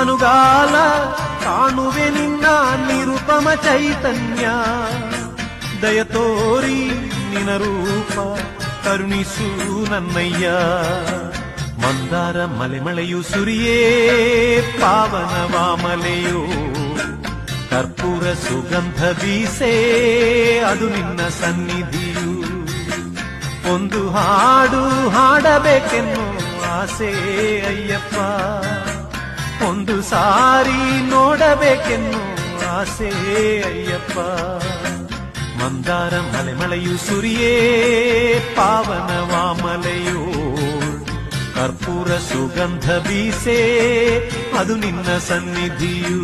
ಅನುಗಾಲ ಕಾಣುವೆ ನಿನ್ನ ನಿರುಪಮ ಚೈತನ್ಯ ದಯ ತೋರಿ ನಿನ ರೂಪ ಕರುಣಿಸು ನನ್ನಯ್ಯ ಮಂದಾರ ಮಲೆಮಳೆಯು ಸುರಿಯೇ ಪಾವನ ವಾಮಲೆಯೋ ಕರ್ಪೂರ ಸುಗಂಧ ಬೀಸೇ ಅದು ನಿನ್ನ ಸನ್ನಿಧಿಯು ಒಂದು ಹಾಡು ಹಾಡಬೇಕೆನ್ನು ಆಸೆ ಅಯ್ಯಪ್ಪ ಒಂದು ಸಾರಿ ನೋಡಬೇಕೆನ್ನು ಆಸೆ ಅಯ್ಯಪ್ಪ ಮಂದಾರ ಮಲೆಮಳೆಯು ಸುರಿಯೇ ಪಾವನ ವಾಮಲೆಯೋ ಕರ್ಪೂರ ಸುಗಂಧ ಬೀಸೇ ಅದು ನಿನ್ನ ಸನ್ನಿಧಿಯು